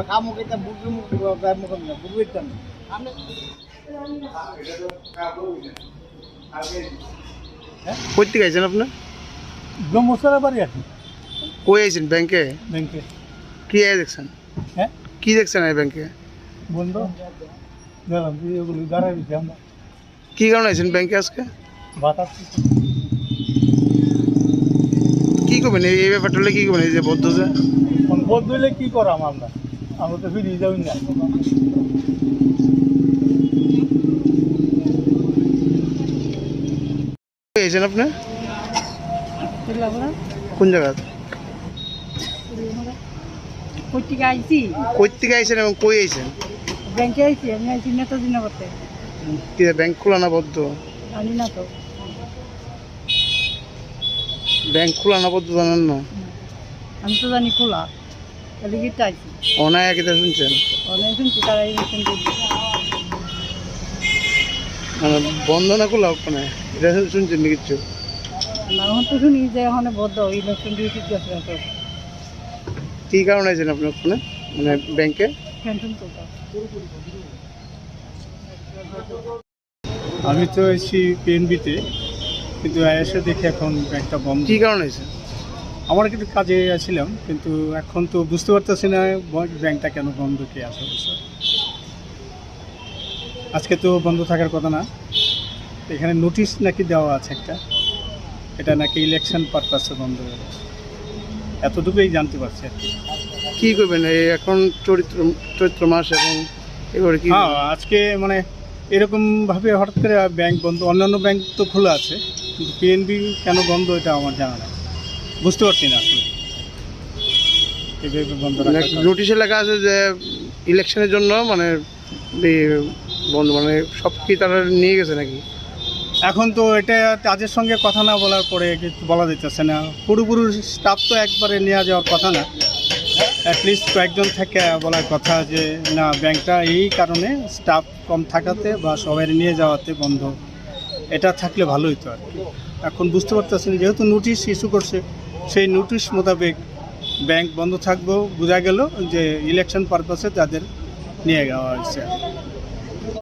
kamu kita butuh kamu kan butuh kan কই থেকে আইছেন আপনি? ব্রহ্মসরা বাড়ি আছে কই আইছেন ব্যাংকে? ব্যাংকে। কি আই দেখছেন? হ্যাঁ কি দেখছেন এই ব্যাংকে? বন্ধ গেলাম ওগুলো দাঁড়াই দিচ্ছি আমরা কি কারণে আইছেন ব্যাংকে আজকে? বাতাস কি করবেন এই ব্যাপারটা হলে কি করবেন এই যে বদ্ধ যে বোধ দিলে কি করাম আমরা আমরা তো ফিরিয়ে যাই না কই আইছেন আপনি? কোন জায়গা? কই থেকে আইছেন এবং কই আইছেন? ব্যাংকে আইছি আমি আইছি নেতাজি নগরতে কি ব্যাংক খোলা না বদ্ধ? জানি না তো ব্যাংক খোলা না বদ্ধ জানেন না? আমি তো জানি খোলা তাহলে গিয়ে আইছি অনায়া কিতা শুনছেন? অনেক শুনছি তারা ইলেকশন মানে বন্ধ না খোলা ওখানে এটা শুনছেন না কিছু? না এখন তো শুনি যে এখন বদ্ধ ইলেকশন ডিউটি গেছে তো কি কারণে আইছেন আপনি ওখানে মানে ব্যাংকে? পেনশন তো আমি তো এসেছি পিএনবিতে কিন্তু এসে দেখি এখন ব্যাংকটা বন্ধ কি কারণে আইছেন? আমার কিন্তু কাজে আসছিলাম কিন্তু এখন তো বুঝতে পারতেছি না ব্যাংকটা কেন বন্ধ কি আছে বিষয় আজকে তো বন্ধ থাকার কথা না এখানে নোটিশ নাকি দেওয়া আছে একটা এটা নাকি ইলেকশন পারপাসে বন্ধ হয়ে গেছে এতটুকুই জানতে পারছি আর কি কি করবেন এই এখন চৈত্র মাস এখন এবারে কি? হ্যাঁ আজকে মানে এরকমভাবে হঠাৎ করে ব্যাংক বন্ধ অন্যান্য ব্যাংক তো খোলা আছে কিন্তু পিএনবি কেন বন্ধ এটা আমার জানা নেই বুঝতে পারছি না আসলে এইভাবে বন্ধ রাখার কারণ। নোটিশে লেখা আছে যে ইলেকশনের জন্য মানে বন্ধ মানে সব কি তারা নিয়ে গেছে নাকি? এখন তো এটা তাদের সঙ্গে কথা না বলার পরে কিছু বলা যেতেছে না পুরোপুরি স্টাফ তো একবারে নেওয়া যাওয়ার কথা না অ্যাটলিস্ট কয়েকজন থেকে বলার কথা যে না ব্যাংকটা এই কারণে স্টাফ কম থাকাতে বা সবাই নিয়ে যাওয়াতে বন্ধ এটা থাকলে ভালো হতো আর কি এখন বুঝতে পারতেছেন যেহেতু নোটিশ ইস্যু করছে সেই নোটিশ মোতাবেক ব্যাংক বন্ধ থাকবেও বোঝা গেল যে ইলেকশন পারপাসে তাদের নিয়ে যাওয়া হয়েছে